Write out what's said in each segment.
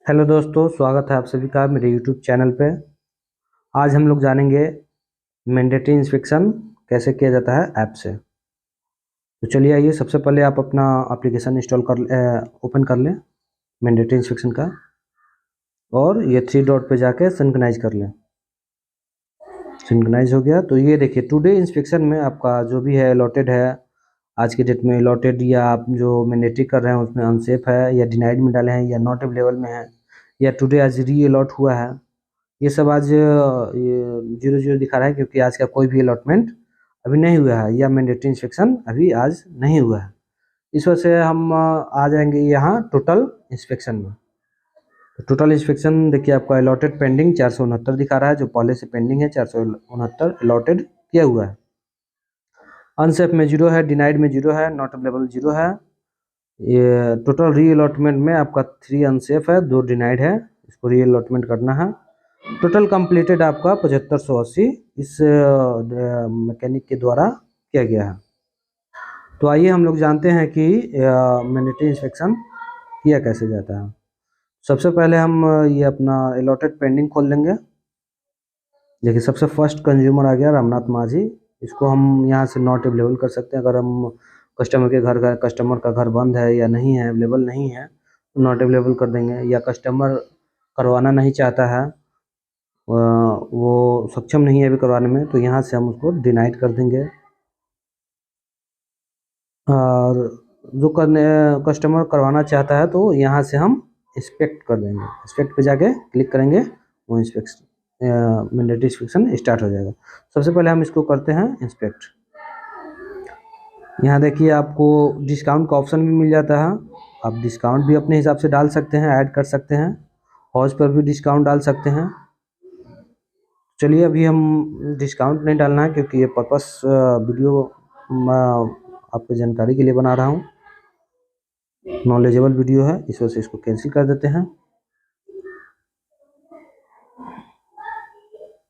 Hello दोस्तों, स्वागत है आप सभी का मेरे यूट्यूब चैनल पे। आज हम लोग जानेंगे मैंडेटरी इंस्पेक्शन कैसे किया जाता है ऐप से। तो चलिए आइए, सबसे पहले आप अपना एप्लीकेशन इंस्टॉल कर ओपन कर लें मैंडेटरी इंस्पेक्शन का, और ये थ्री डॉट पे जाके सिंक्रोनाइज कर लें। सिंक्रोनाइज हो गया तो ये देखिए, टुडे इंस्पेक्शन में आपका जो भी है अलॉटेड है, आज की डेट में अलॉटेड, या आप जो मैंडेटरी कर रहे हैं उसमें अनसेफ है या डिनाइड में डाले हैं या नॉट अवेलेबल में है, या टुडे आज री अलॉट हुआ है, ये सब आज ये 0-0 दिखा रहा है क्योंकि आज का कोई भी अलॉटमेंट अभी नहीं हुआ है या मैंडेटरी इंस्पेक्शन अभी आज नहीं हुआ है। इस वजह से हम आ जाएंगे यहाँ टोटल इंस्पेक्शन में। तो टोटल इंस्पेक्शन देखिए, आपका अलॉटेड पेंडिंग 469 दिखा रहा है, जो पहले से पेंडिंग है 469 अलॉटेड किया हुआ है। अनसेफ में 0 है, डिनाइड में 0 है, नॉट अवेलेबल 0 है। ये टोटल री अलॉटमेंट में आपका 3 अनसेफ है, 2 डिनाइड है, इसको री अलॉटमेंट करना है। टोटल कंप्लीटेड आपका 7580 इस मैकेनिक के द्वारा किया गया है। तो आइए हम लोग जानते हैं कि मैंडेटरी इंस्पेक्शन किया कैसे जाता है। सबसे पहले हम ये अपना अलॉटेड पेंडिंग खोल लेंगे। देखिए, सबसे फर्स्ट कंज्यूमर आ गया रामनाथ माझी। इसको हम यहाँ से नॉट अवेलेबल कर सकते हैं। अगर हम कस्टमर का घर बंद है या नहीं है, अवेलेबल नहीं है, तो नॉट अवेलेबल कर देंगे। या कस्टमर करवाना नहीं चाहता है, वो सक्षम नहीं है अभी करवाने में, तो यहाँ से हम उसको डिनाइड कर देंगे। और जो कस्टमर करवाना चाहता है तो यहाँ से हम इंस्पेक्ट कर देंगे। इंस्पेक्ट पे जाके क्लिक करेंगे, वो इंस्पेक्शन मैंडेटरी इंस्पेक्शन स्टार्ट हो जाएगा। सबसे पहले हम इसको करते हैं इंस्पेक्ट। यहाँ देखिए, आपको डिस्काउंट का ऑप्शन भी मिल जाता है। आप डिस्काउंट भी अपने हिसाब से डाल सकते हैं, ऐड कर सकते हैं, हौज पर भी डिस्काउंट डाल सकते हैं। चलिए, अभी हम डिस्काउंट नहीं डालना है क्योंकि ये पर्पस वीडियो आपकी जानकारी के लिए बना रहा हूँ, नॉलेजेबल वीडियो है, इस वजह से इसको कैंसिल कर देते हैं।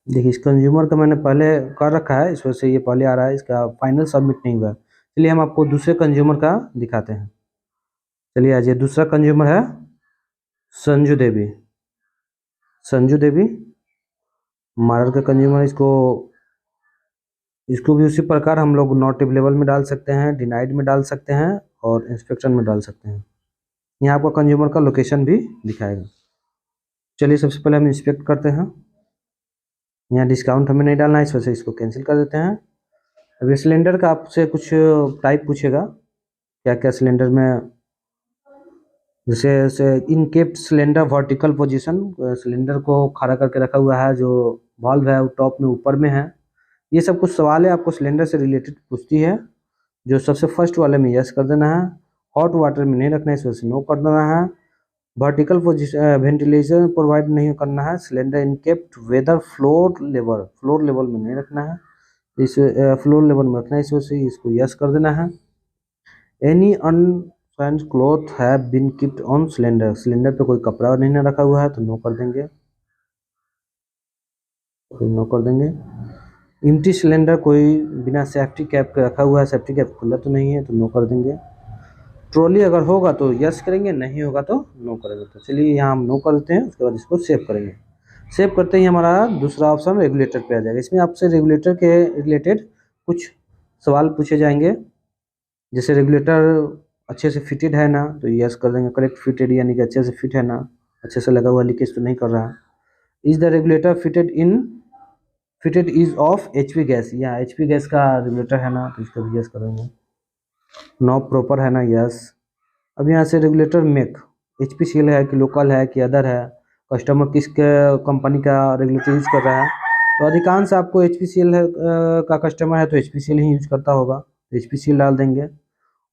देखिए, इस कंज्यूमर का मैंने पहले कर रखा है, इस वजह से ये पहले आ रहा है, इसका फाइनल सबमिट नहीं हुआ है। चलिए हम आपको दूसरे कंज्यूमर का दिखाते हैं। चलिए, आज ये दूसरा कंज्यूमर है संजू देवी। संजू देवी मारर का कंज्यूमर। इसको भी उसी प्रकार हम लोग नॉट अवेलेबल में डाल सकते हैं, डिनाइड में डाल सकते हैं, और इंस्पेक्शन में डाल सकते हैं। यहाँ आपका कंज्यूमर का लोकेशन भी दिखाएगा। चलिए, सबसे पहले हम इंस्पेक्ट करते हैं। यहाँ डिस्काउंट हमें नहीं डालना है, इस वजह से इसको कैंसिल कर देते हैं। अभी सिलेंडर का आपसे कुछ टाइप पूछेगा, क्या क्या सिलेंडर में, जैसे इनकेप्ट सिलेंडर वर्टिकल पोजीशन, सिलेंडर को खड़ा करके रखा हुआ है, जो वाल्व है वो टॉप में ऊपर में है। ये सब कुछ सवाल है आपको सिलेंडर से रिलेटेड पूछती है, जो सबसे फर्स्ट वाले में यस कर देना है। हॉट वाटर में नहीं रखना है, इस वजह से नो कर देना है। वर्टिकल पोजीशन वेंटिलेशन प्रोवाइड नहीं करना है। सिलेंडर इनकेप्ट वेदर फ्लोर लेवल में नहीं रखना है, इस फ्लोर लेवल में रखना है, इस वजह से इसको यस कर देना है। Any unfined cloth have been kept on cylinder, cylinder पे कोई कपड़ा नहीं ना रखा हुआ है तो नो कर देंगे, नो कर देंगे। एम्प्टी सिलेंडर कोई बिना सेफ्टी कैप के रखा हुआ है, सेफ्टी कैप खुला तो नहीं है तो नो कर देंगे। ट्रॉली अगर होगा तो यस करेंगे, नहीं होगा तो नो करेंगे। तो चलिए, यहाँ हम नो कर देते हैं, उसके बाद इसको सेव करेंगे। सेव करते ही हमारा दूसरा ऑप्शन रेगुलेटर पे आ जाएगा। इसमें आपसे रेगुलेटर के रिलेटेड कुछ सवाल पूछे जाएंगे, जैसे रेगुलेटर अच्छे से फिटेड है ना, तो यस कर देंगे, करेक्ट फिटेड यानी कि अच्छे से फिट है ना, अच्छे से लगा हुआ, लीकेज तो नहीं कर रहा है। Is the regulator fitted is of HP gas, या एचपी गैस का रेगुलेटर है ना, तो इसको भी यस करेंगे। नॉब प्रॉपर है ना, यस। अब यहाँ से रेगुलेटर मेक एचपीसीएल है कि लोकल है कि अदर है, कस्टमर किस कंपनी का रेगुलेटर यूज कर रहा है, तो अधिकांश आपको एचपीसीएल का कस्टमर है तो एचपीसीएल ही यूज करता होगा, तो एचपीसीएल डाल देंगे।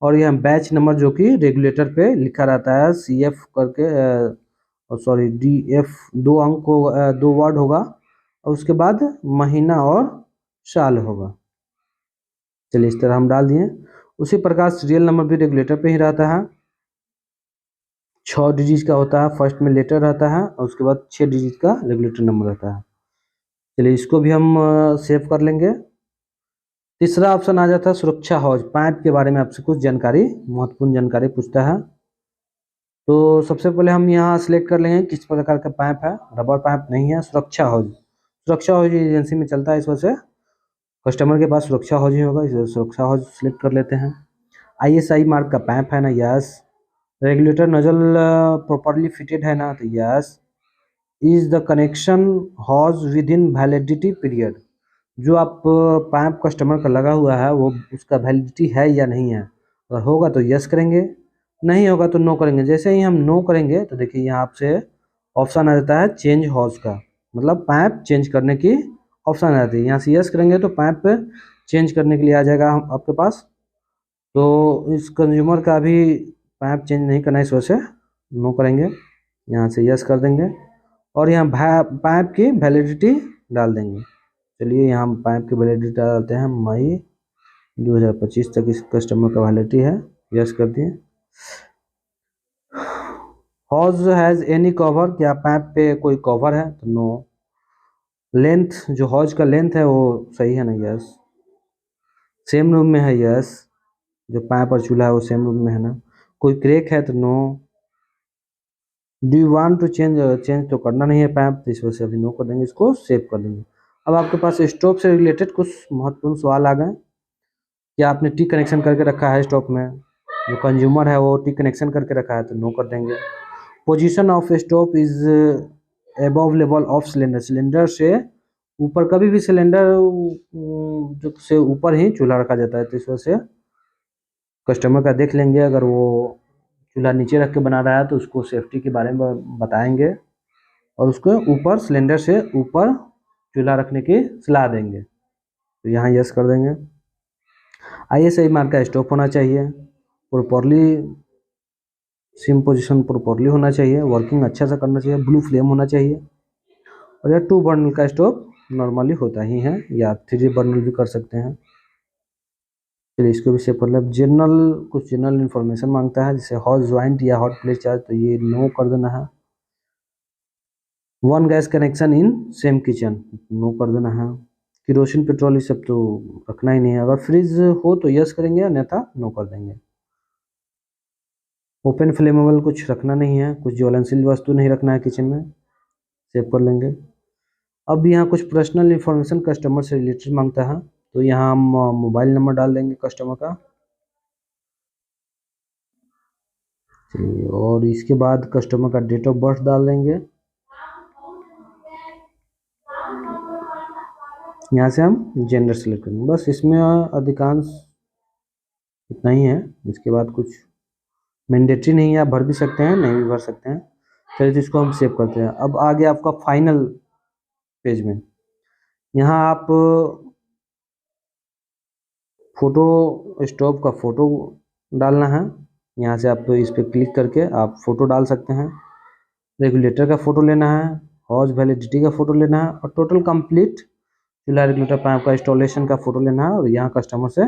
और यह बैच नंबर जो कि रेगुलेटर पे लिखा रहता है CF करके, सॉरी DF, 2 अंक को 2 वर्ड होगा, और उसके बाद महीना और साल होगा। चलिए, इस तरह हम डाल दिए। उसी प्रकार सीरियल नंबर भी रेगुलेटर पे ही रहता है, 6 डिजिट का होता है, फर्स्ट में लेटर रहता है और उसके बाद 6 डिजिट का रेगुलेटर नंबर रहता है। चलिए, इसको भी हम सेव कर लेंगे। तीसरा ऑप्शन आ जाता है सुरक्षा हौज, पाइप के बारे में आपसे कुछ जानकारी, महत्वपूर्ण जानकारी पूछता है। तो सबसे पहले हम यहाँ सिलेक्ट कर लेंगे किस प्रकार का पाइप है। रबर पाइप नहीं है, सुरक्षा हौज। सुरक्षा हौज एजेंसी में चलता है, इस वजह से कस्टमर के पास सुरक्षा हौज ही होगा, इस वजह से सुरक्षा हौज सिलेक्ट कर लेते हैं। ISI मार्क का पाइप है ना, yes. Regulator nozzle properly fitted है ना, तो yes. Is the connection hose within validity period. जो आप पाइप कस्टमर का लगा हुआ है वो उसका वैलिडिटी है या नहीं है, अगर होगा तो यस करेंगे, नहीं होगा तो नो करेंगे। जैसे ही हम नो करेंगे तो देखिए यहाँ आपसे ऑप्शन आ जाता है चेंज हॉज का, मतलब पाइप चेंज करने की ऑप्शन आ जाती है। यहाँ से यस करेंगे तो पाइप चेंज करने के लिए आ जाएगा हम आपके पास। तो इस कंज्यूमर का भी पाइप चेंज नहीं करना है, इस वजह से नो करेंगे, यहाँ से यस कर देंगे और यहाँ पाइप की वैलिडिटी डाल देंगे। चलिए यहाँ पाइप की वैलिडिटी डालते हैं, मई 2025 तक इस कस्टमर का वैलिडिटी है, यस कर दिए। हॉज हैज़ एनी कवर, क्या पाइप पे कोई कवर है, तो नो। लेंथ, जो हॉज का लेंथ है वो सही है ना, यस। सेम रूम में है, यस। जो पाइप और चूल्हा है वो सेम रूम में है ना। कोई क्रैक है तो no. Do you want to change, change तो करना नहीं है पाइप, तो इस वजह से अभी नो कर देंगे, इसको सेव कर देंगे। अब आपके पास स्टोव से रिलेटेड कुछ महत्वपूर्ण सवाल आ गए। क्या आपने टी कनेक्शन करके रखा है स्टोव में, जो कंज्यूमर है वो टी कनेक्शन करके रखा है, तो नो कर देंगे। Position of stove is above level of cylinder, cylinder से ऊपर, कभी भी सिलेंडर जो से ऊपर ही चूल्हा रखा जाता है, तो इस वजह से कस्टमर का देख लेंगे। अगर वो चूल्हा नीचे रख के बना रहा है तो उसको सेफ्टी के बारे में बताएंगे और उसको ऊपर, सिलेंडर से ऊपर चूल्हा रखने की सलाह देंगे, तो यहाँ यस कर देंगे। ISI मार्क का स्टोव होना चाहिए, प्रॉपरली सिम पोजीशन प्रॉपरली होना चाहिए, वर्किंग अच्छा सा करना चाहिए, ब्लू फ्लेम होना चाहिए। और यह 2 बर्नल का स्टोव नॉर्मली होता ही है, या 3 बर्नल भी कर सकते हैं। चलिए इसको भी सेव कर लें। जनरल, कुछ जनरल इन्फॉर्मेशन मांगता है, जैसे हॉट ज्वाइंट या हॉट प्लेट चार्ज, तो ये नो कर देना है। 1 gas connection in same kitchen, no कर देना है। केरोसिन पेट्रोल ये सब तो रखना ही नहीं है। अगर फ्रिज हो तो यस करेंगे, अन्यथा नो कर देंगे। ओपन फ्लेमेबल कुछ रखना नहीं है, कुछ ज्वलनशील वस्तु नहीं रखना है किचन में, सेव कर लेंगे। अब यहाँ कुछ पर्सनल इन्फॉर्मेशन कस्टमर से रिलेटेड मांगता है, तो यहाँ हम मोबाइल नंबर डाल देंगे कस्टमर का। चलिए, और इसके बाद कस्टमर का डेट ऑफ बर्थ डाल देंगे। यहाँ से हम जेंडर सेलेक्ट करेंगे, बस इसमें अधिकांश इतना ही है। इसके बाद कुछ मैंडेटरी नहीं है, आप भर भी सकते हैं, नहीं भी भर सकते हैं। चलिए तो इसको हम सेव करते हैं। अब आगे आपका फाइनल पेज में, यहाँ आप फोटो, स्टोव का फोटो डालना है। यहाँ से आप इस पर क्लिक करके आप फोटो डाल सकते हैं। रेगुलेटर का फोटो लेना है, हॉज वैलिडिटी का फोटो लेना है, और टोटल कंप्लीट चूल्हा रेगुलेटर पाइप का इंस्टॉलेशन का फोटो लेना है, और यहाँ कस्टमर से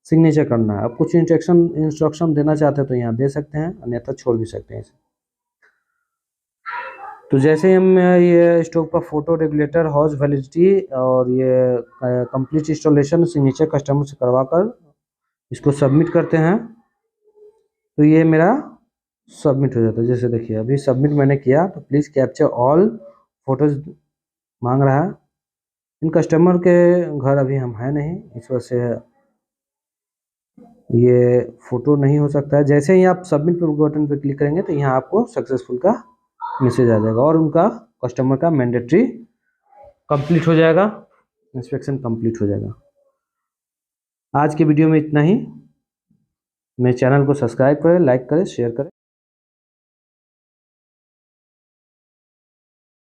सिग्नेचर करना है। आप कुछ इंस्ट्रक्शन देना चाहते हैं तो यहाँ दे सकते हैं, अन्यथा छोड़ भी सकते हैं इसे। तो जैसे ही हम ये स्टोव का फोटो, रेगुलेटर, हॉज वैलिडिटी और ये कंप्लीट इंस्टॉलेशन सिग्नेचर कस्टमर से करवा कर इसको सबमिट करते हैं, तो ये मेरा सबमिट हो जाता है। जैसे देखिए अभी सबमिट मैंने किया, तो प्लीज़ कैप्चर ऑल फोटोज मांग रहा है। इन कस्टमर के घर अभी हम हैं नहीं, इस वजह से ये फ़ोटो नहीं हो सकता है। जैसे ही आप सबमिट बटन पर क्लिक करेंगे तो यहाँ आपको सक्सेसफुल का मैसेज आ जाएगा और उनका कस्टमर का मैंडेटरी कंप्लीट हो जाएगा, इंस्पेक्शन कंप्लीट हो जाएगा। आज के वीडियो में इतना ही। मेरे चैनल को सब्सक्राइब करें, लाइक करें, शेयर करें।